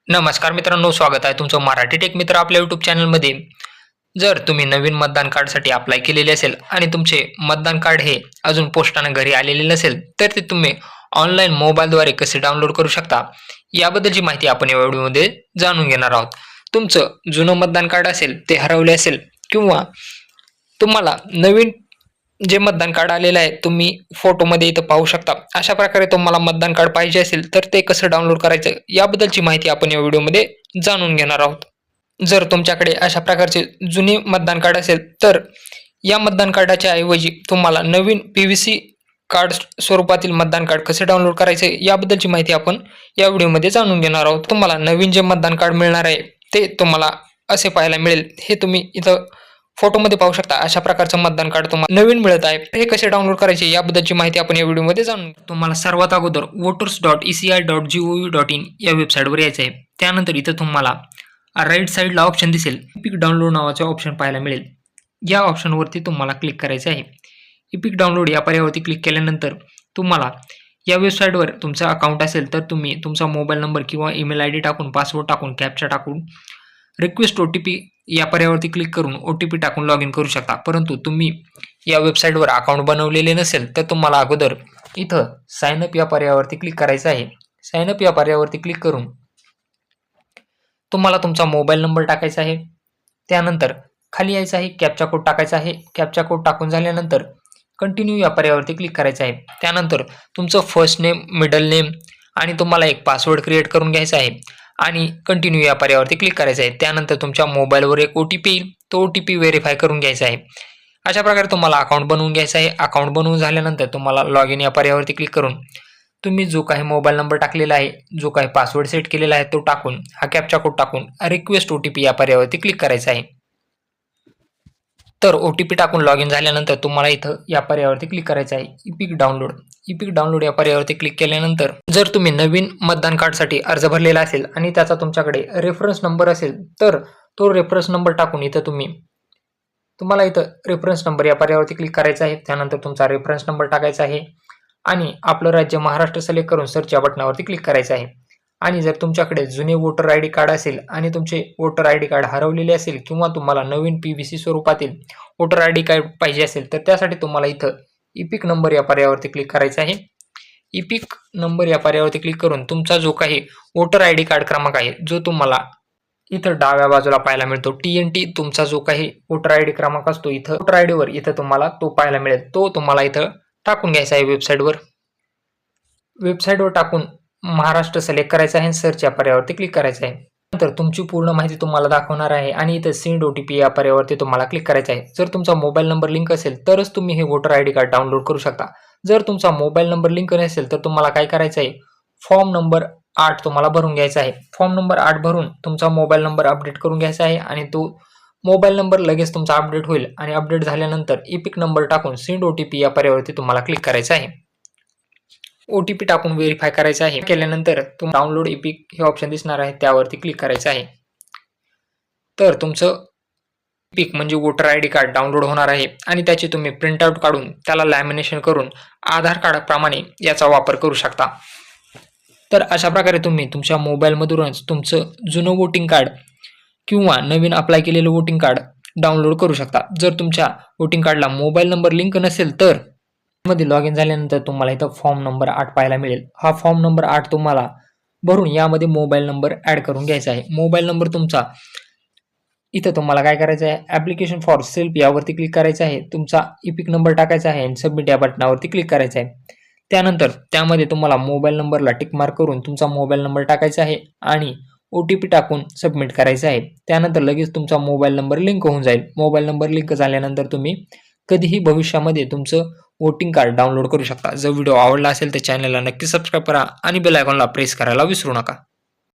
नमस्कार मित्रांनो, स्वागत आहे तुमचं मराठी टेक मित्र आपल्या यूट्यूब चॅनलमध्ये. जर तुम्ही नवीन मतदान कार्डसाठी अप्लाय केलेले असेल आणि तुमचे मतदान कार्ड हे अजून पोस्टाने घरी आलेले नसेल, तर ते तुम्ही ऑनलाईन मोबाईलद्वारे कसे डाउनलोड करू शकता, याबद्दलची माहिती आपण या व्हिडिओमध्ये जाणून घेणार आहोत. तुमचं जुनं मतदान कार्ड असेल, ते हरवले असेल किंवा तुम्हाला नवीन जे मतदान कार्ड आलेलं आहे, तुम्ही फोटोमध्ये इथं पाहू शकता. अशा प्रकारे तुम्हाला मतदान कार्ड पाहिजे असेल, तर ते कसं डाउनलोड करायचं, याबद्दलची माहिती आपण या व्हिडिओमध्ये जाणून घेणार आहोत. जर तुमच्याकडे अशा प्रकारचे जुने मतदान कार्ड असेल, तर या मतदान कार्डाच्या ऐवजी तुम्हाला नवीन पी-व्ही-सी कार्ड स्वरूपातील मतदान कार्ड कसे डाउनलोड करायचे, याबद्दलची माहिती आपण या व्हिडिओमध्ये जाणून घेणार आहोत. तुम्हाला नवीन जे मतदान कार्ड मिळणार आहे, ते तुम्हाला असे पाहायला मिळेल. हे तुम्ही इथं फोटोमध्ये पाहू शकता. अशा प्रकारचं मतदान कार्ड तुम्हाला नवीन मिळत आहे. हे कसे डाउनलोड करायचे, याबद्दलची माहिती आपण या व्हिडिओमध्ये जाणून घेऊ. तुम्हाला सर्वात अगोदर voters.eci.gov.in या वेबसाईटवर यायचं आहे. त्यानंतर इथं तुम्हाला राईट साईडला ऑप्शन दिसेल, इपिक डाउनलोड नावाचे ऑप्शन पाहायला मिळेल. या ऑप्शनवरती तुम्हाला क्लिक करायचं आहे. इपिक डाउनलोड या पर्यायावरती क्लिक केल्यानंतर तुम्हाला या वेबसाईटवर तुमचा अकाउंट असेल, तर तुम्ही तुमचा मोबाईल नंबर किंवा ईमेल आयडी टाकून, पासवर्ड टाकून, कॅप्चा टाकून, रिक्वेस्ट ओटीपी या पर्यायावरती क्लिक करून ओटीपी टाकून लॉग इन करू शकता. परंतु तुम्ही या वेबसाईटवर अकाउंट बनवलेले नसेल, तर तुम्हाला अगोदर इथं साइन अप या पर्यायावरती क्लिक करायचं आहे. साइन अप या पर्यायावरती क्लिक करून तुम्हाला तुमचा मोबाईल नंबर टाकायचा आहे. त्यानंतर खाली यायचं आहे, कॅप्चा कोड टाकायचा आहे. कॅप्चा कोड टाकून झाल्यानंतर कंटिन्यू या पर्यायावरती क्लिक करायचं आहे. त्यानंतर तुमचं फर्स्ट नेम, मिडल नेम आणि तुम्हाला एक पासवर्ड क्रिएट करून घ्यायचा आहे आणि कंटिन्यू या पर्यायावरती क्लिक करायचं आहे. त्यानंतर तुमच्या मोबाईलवर एक ओटीपी येईल, तो ओटीपी व्हेरीफाय करून घ्यायचा आहे. अशा प्रकारे तुम्हाला अकाउंट बनवून घ्यायचं आहे. अकाउंट बनवून झाल्यानंतर तुम्हाला लॉग इन या पर्यायावरती क्लिक करून तुम्ही जो काही मोबाईल नंबर टाकलेला आहे, जो काही पासवर्ड सेट केलेला आहे, तो टाकून, हा कॅप्चा कोड टाकून रिक्वेस्ट ओटीपी या पर्यायावरती क्लिक करायचं आहे. तर ओटीपी टाकून लॉग इन झाल्यानंतर तुम्हाला इथं या पर्यायावरती क्लिक करायचं आहे, इपिक डाउनलोड. इपिक डाउनलोड या पर्यायावरती क्लिक केल्यानंतर जर तुम्ही नवीन मतदान कार्डसाठी अर्ज भरलेला असेल आणि त्याचा तुमच्याकडे रेफरन्स नंबर असेल, तर तो रेफरन्स नंबर टाकून इथं तुम्हाला इथं रेफरन्स नंबर या पर्यायावरती क्लिक करायचा आहे. त्यानंतर तुमचा रेफरन्स नंबर टाकायचा आहे आणि आपलं राज्य महाराष्ट्र सिलेक्ट करून सर्च या बटनावरती क्लिक करायचं आहे. आणि जर तुमच्याकडे जुने वोटर आय डी कार्ड असेल आणि तुमचे वोटर आय डी कार्ड हरवलेले असेल किंवा तुम्हाला नवीन पी-व्ही-सी स्वरूपातील वोटर आय डी कार्ड पाहिजे असेल, तर त्यासाठी तुम्हाला इथं इपिक नंबर या पर्यायावरती क्लिक करायचं आहे. इपिक नंबर या पर्यायावरती क्लिक करून तुमचा जो काही वोटर आय डी कार्ड क्रमांक आहे, जो तुम्हाला इथं डाव्या बाजूला पाहायला मिळतो, TNT तुमचा जो काही वोटर आय डी क्रमांक असतो, इथं वोटर आय डीवर इथं तुम्हाला तो पाहायला मिळेल. तो तुम्हाला इथं टाकून घ्यायचा आहे वेबसाईटवर. वेबसाईटवर टाकून महाराष्ट्र सिलेक्ट करायचं आहे, सर्च या पर्यायावरती क्लिक करायचं आहे. नंतर तुमची पूर्ण माहिती तुम्हाला दाखवणार आहे आणि इथं सेंड ओटीपी या पर्यायावरती तुम्हाला क्लिक करायचं आहे. जर तुमचा मोबाईल नंबर लिंक असेल, तरच तुम्ही हे voter I D card download करू शकता. जर तुमचा मोबाईल नंबर लिंक नसेल, तर तुम्हाला काय करायचं आहे, फॉर्म नंबर 8 तुम्हाला भरून घ्यायचा आहे. फॉर्म नंबर 8 भरून तुमचा मोबाईल नंबर अपडेट करून घ्यायचा आहे आणि तो मोबाईल नंबर लगेच तुमचा अपडेट होईल आणि अपडेट झाल्यानंतर इपिक नंबर टाकून सेंड ओटीपी या पर्यायावरती तुम्हाला क्लिक करायचं आहे. ओटीपी टाकून व्हेरीफाय करायचं आहे. केल्यानंतर तुम्हाला डाउनलोड इपिक हे ऑप्शन दिसणार आहे, त्यावरती क्लिक करायचं आहे. तर तुमचं इपिक म्हणजे voter I D card download होणार आहे आणि त्याची तुम्ही प्रिंटआउट काढून त्याला लॅमिनेशन करून आधार कार्डप्रमाणे याचा वापर करू शकता. तर अशा प्रकारे तुम्ही तुमच्या मोबाईलमधूनच तुमचं जुनं वोटिंग कार्ड किंवा नवीन अप्लाय केलेलं वोटिंग कार्ड डाउनलोड करू शकता. जर तुमच्या वोटिंग कार्डला मोबाईल नंबर लिंक नसेल, तर मध्ये लॉग इन झाल्यानंतर तुम्हाला इथं फॉर्म नंबर 8 पाहायला मिळेल. हा फॉर्म नंबर 8 तुम्हाला भरून यामध्ये मोबाईल नंबर ॲड करून घ्यायचा आहे. मोबाईल नंबर तुमचा इथं तुम्हाला काय करायचं आहे, ॲप्लिकेशन फॉर सेल्फ यावरती क्लिक करायचं आहे. तुमचा इपिक नंबर टाकायचा आहे आणि सबमिट या बटनावरती क्लिक करायचं आहे. त्यानंतर त्यामध्ये तुम्हाला मोबाईल नंबरला टिक मार्क करून तुमचा मोबाईल नंबर टाकायचा आहे आणि ओटीपी टाकून सबमिट करायचं आहे. त्यानंतर लगेच तुमचा मोबाईल नंबर लिंक होऊन जाईल. मोबाईल नंबर लिंक झाल्यानंतर तुम्ही कधीही भविष्यामध्ये तुमचं वोटिंग कार्ड डाउनलोड करू शकता. जर व्हिडिओ आवडला असेल तर चॅनलला नक्की सबस्क्राईब करा आणि बेल आयकॉनला प्रेस करायला विसरू नका.